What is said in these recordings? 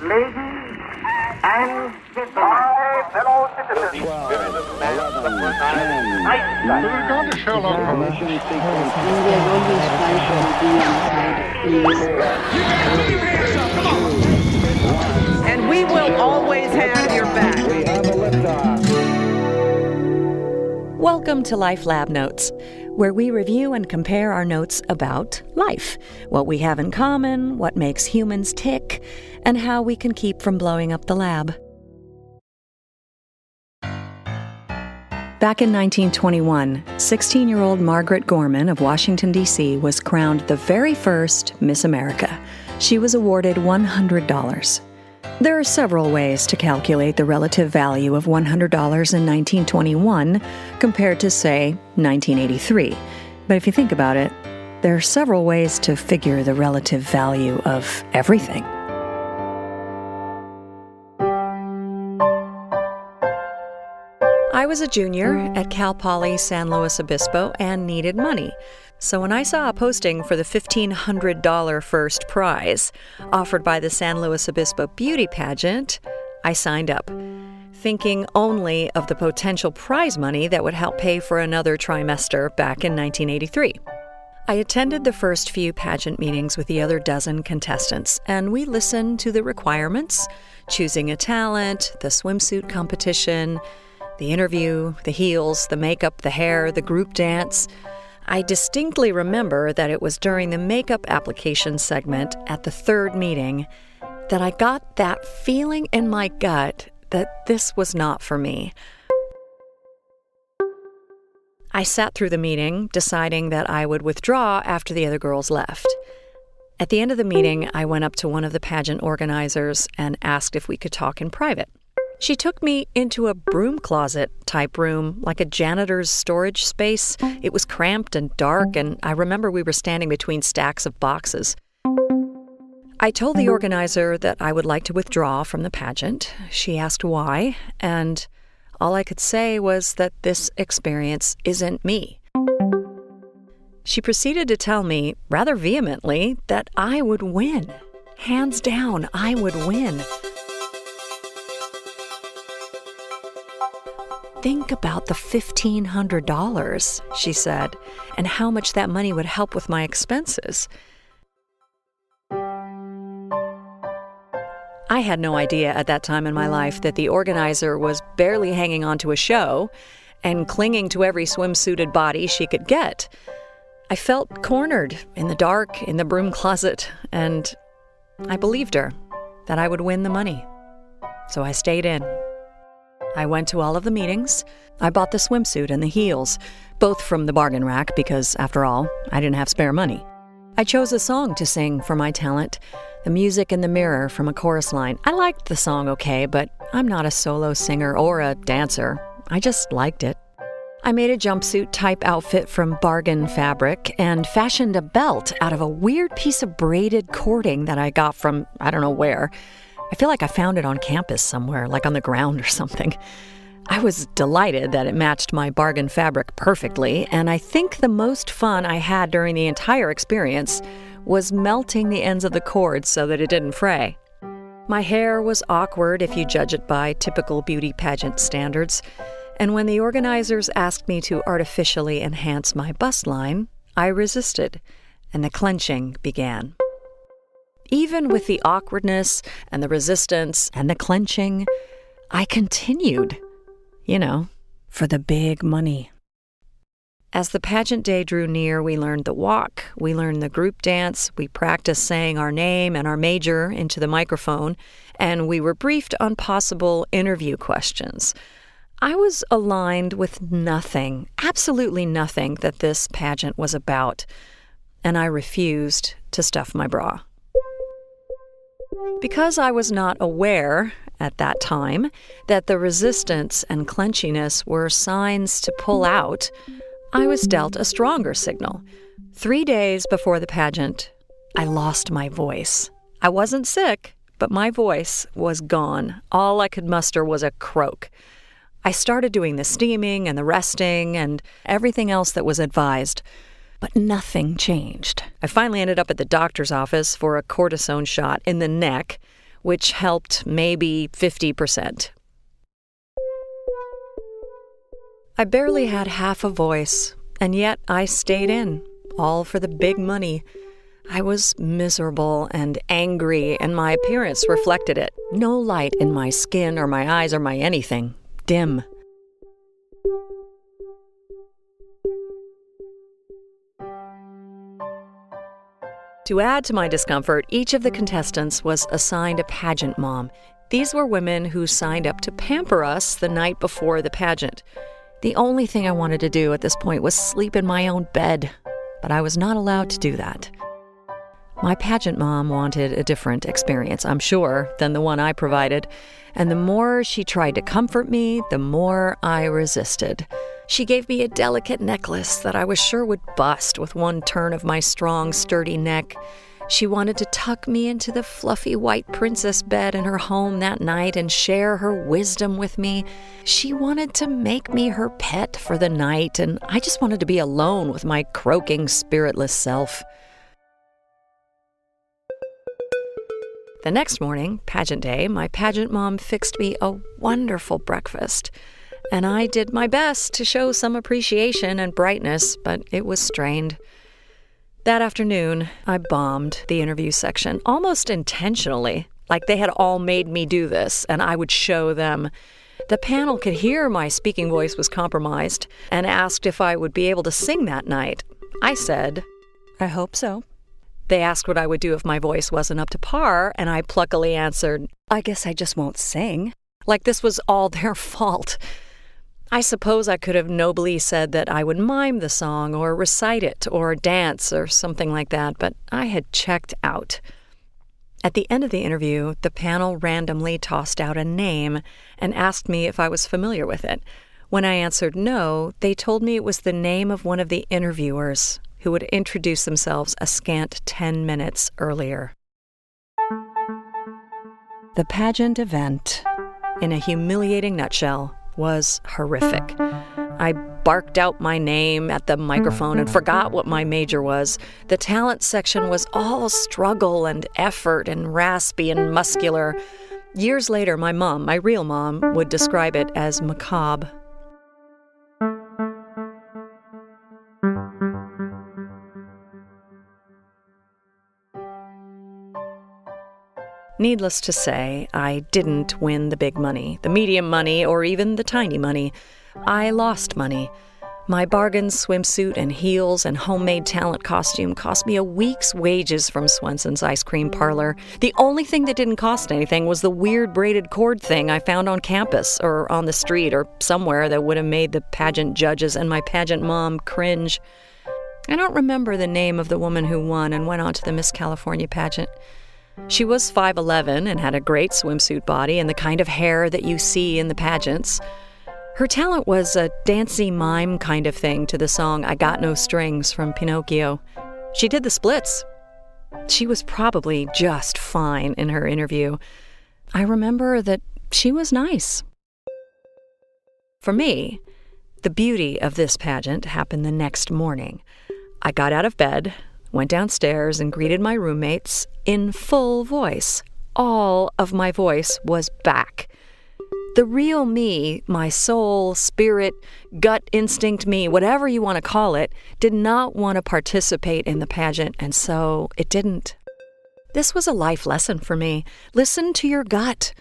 Ladies and gentlemen, my fellow citizens, 12, 11, 10, I gone to Sherlock Holmes. Mission sequence. And we will always have your back. We have a liftoff. Welcome to Life Lab Notes, where we review and compare our notes about life, what we have in common, what makes humans tick, and how we can keep from blowing up the lab. Back in 1921, 16-year-old Margaret Gorman of Washington, D.C. was crowned the very first Miss America. She was awarded $100. There are several ways to calculate the relative value of $100 in 1921 compared to, say, 1983. But if you think about it, there are several ways to figure the relative value of everything. I was a junior at Cal Poly San Luis Obispo and needed money. So when I saw a posting for the $1,500 first prize offered by the San Luis Obispo beauty pageant, I signed up, thinking only of the potential prize money that would help pay for another trimester back in 1983. I attended the first few pageant meetings with the other dozen contestants, and we listened to the requirements, choosing a talent, the swimsuit competition, the interview, the heels, the makeup, the hair, the group dance. I distinctly remember that it was during the makeup application segment at the third meeting that I got that feeling in my gut that this was not for me. I sat through the meeting, deciding that I would withdraw after the other girls left. At the end of the meeting, I went up to one of the pageant organizers and asked if we could talk in private. She took me into a broom closet type room, like a janitor's storage space. It was cramped and dark, and I remember we were standing between stacks of boxes. I told the organizer that I would like to withdraw from the pageant. She asked why, and all I could say was that this experience isn't me. She proceeded to tell me, rather vehemently, that I would win. Hands down, I would win. Think about the $1,500, she said, and how much that money would help with my expenses. I had no idea at that time in my life that the organizer was barely hanging on to a show and clinging to every swimsuited body she could get. I felt cornered in the dark in the broom closet, and I believed her that I would win the money. So I stayed in. I went to all of the meetings. I bought the swimsuit and the heels, both from the bargain rack because, after all, I didn't have spare money. I chose a song to sing for my talent, The Music in the Mirror from a chorus line. I liked the song okay, but I'm not a solo singer or a dancer. I just liked it. I made a jumpsuit-type outfit from bargain fabric and fashioned a belt out of a weird piece of braided cording that I got from I don't know where. I feel like I found it on campus somewhere, like on the ground or something. I was delighted that it matched my bargain fabric perfectly, and I think the most fun I had during the entire experience was melting the ends of the cord so that it didn't fray. My hair was awkward if you judge it by typical beauty pageant standards, and when the organizers asked me to artificially enhance my bust line, I resisted, and the clenching began. Even with the awkwardness and the resistance and the clenching, I continued, for the big money. As the pageant day drew near, we learned the walk, we learned the group dance, we practiced saying our name and our major into the microphone, and we were briefed on possible interview questions. I was aligned with nothing, absolutely nothing that this pageant was about, and I refused to stuff my bra. Because I was not aware at that time that the resistance and clenchiness were signs to pull out, I was dealt a stronger signal. 3 days before the pageant, I lost my voice. I wasn't sick, but my voice was gone. All I could muster was a croak. I started doing the steaming and the resting and everything else that was advised. But nothing changed. I finally ended up at the doctor's office for a cortisone shot in the neck, which helped maybe 50%. I barely had half a voice, and yet I stayed in, all for the big money. I was miserable and angry, and my appearance reflected it. No light in my skin or my eyes or my anything. Dim. To add to my discomfort, each of the contestants was assigned a pageant mom. These were women who signed up to pamper us the night before the pageant. The only thing I wanted to do at this point was sleep in my own bed, but I was not allowed to do that. My pageant mom wanted a different experience, I'm sure, than the one I provided, and the more she tried to comfort me, the more I resisted. She gave me a delicate necklace that I was sure would bust with one turn of my strong, sturdy neck. She wanted to tuck me into the fluffy white princess bed in her home that night and share her wisdom with me. She wanted to make me her pet for the night, and I just wanted to be alone with my croaking, spiritless self. The next morning, pageant day, my pageant mom fixed me a wonderful breakfast, and I did my best to show some appreciation and brightness, but it was strained. That afternoon, I bombed the interview section, almost intentionally, like they had all made me do this, and I would show them. The panel could hear my speaking voice was compromised and asked if I would be able to sing that night. I said, "I hope so." They asked what I would do if my voice wasn't up to par, and I pluckily answered, "I guess I just won't sing," like this was all their fault. I suppose I could have nobly said that I would mime the song or recite it or dance or something like that, but I had checked out. At the end of the interview, the panel randomly tossed out a name and asked me if I was familiar with it. When I answered no, they told me it was the name of one of the interviewers who would introduce themselves a scant 10 minutes earlier. The pageant event, in a humiliating nutshell, was horrific. I barked out my name at the microphone and forgot what my major was. The talent section was all struggle and effort and raspy and muscular. Years later, my mom, my real mom, would describe it as macabre. Needless to say, I didn't win the big money, the medium money, or even the tiny money. I lost money. My bargain swimsuit and heels and homemade talent costume cost me a week's wages from Swenson's ice cream parlor. The only thing that didn't cost anything was the weird braided cord thing I found on campus or on the street or somewhere that would have made the pageant judges and my pageant mom cringe. I don't remember the name of the woman who won and went on to the Miss California pageant. She was 5'11" and had a great swimsuit body and the kind of hair that you see in the pageants. Her talent was a dancey mime kind of thing to the song I Got No Strings from Pinocchio. She did the splits. She was probably just fine in her interview. I remember that she was nice. For me, the beauty of this pageant happened the next morning. I got out of bed, went downstairs and greeted my roommates in full voice. All of my voice was back. The real me, my soul, spirit, gut instinct me, whatever you want to call it, did not want to participate in the pageant, and so it didn't. This was a life lesson for me. Listen to your gut.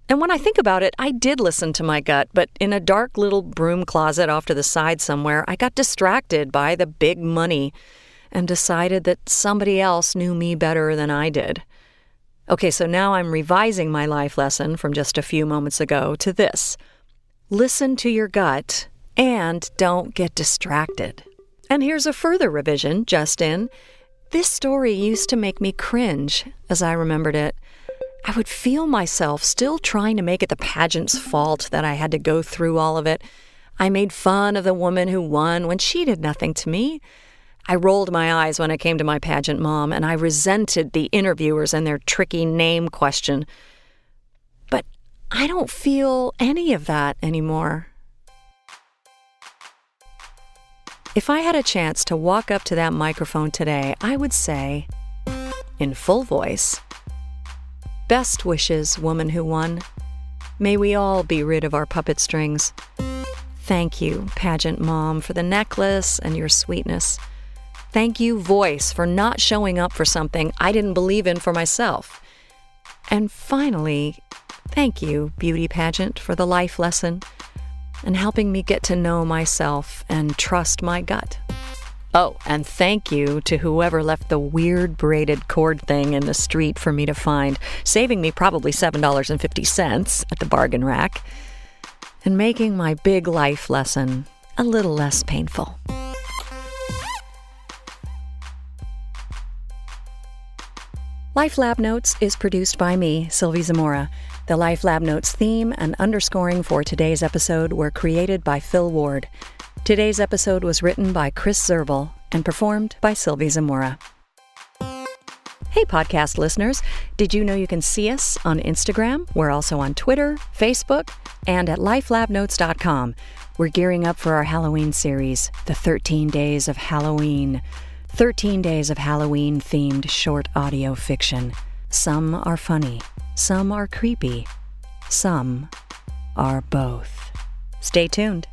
And when I think about it, I did listen to my gut, but in a dark little broom closet off to the side somewhere, I got distracted by the big money and decided that somebody else knew me better than I did. Okay, so now I'm revising my life lesson from just a few moments ago to this. Listen to your gut and don't get distracted. And here's a further revision, just in. This story used to make me cringe as I remembered it. I would feel myself still trying to make it the pageant's fault that I had to go through all of it. I made fun of the woman who won when she did nothing to me. I rolled my eyes when it came to my pageant mom, and I resented the interviewers and their tricky name question. But I don't feel any of that anymore. If I had a chance to walk up to that microphone today, I would say, in full voice, Best wishes, woman who won. May we all be rid of our puppet strings. Thank you, Pageant Mom, for the necklace and your sweetness. Thank you, Voice, for not showing up for something I didn't believe in for myself. And finally, thank you, Beauty Pageant, for the life lesson and helping me get to know myself and trust my gut. Oh, and thank you to whoever left the weird braided cord thing in the street for me to find, saving me probably $7.50 at the bargain rack, and making my big life lesson a little less painful. Life Lab Notes is produced by me, Sylvie Zamora. The Life Lab Notes theme and underscoring for today's episode were created by Phil Ward. Today's episode was written by Chris Zerbil and performed by Sylvie Zamora. Hey, podcast listeners. Did you know you can see us on Instagram? We're also on Twitter, Facebook, and at lifelabnotes.com. We're gearing up for our Halloween series, The 13 Days of Halloween. 13 days of Halloween-themed short audio fiction. Some are funny, some are creepy, some are both. Stay tuned.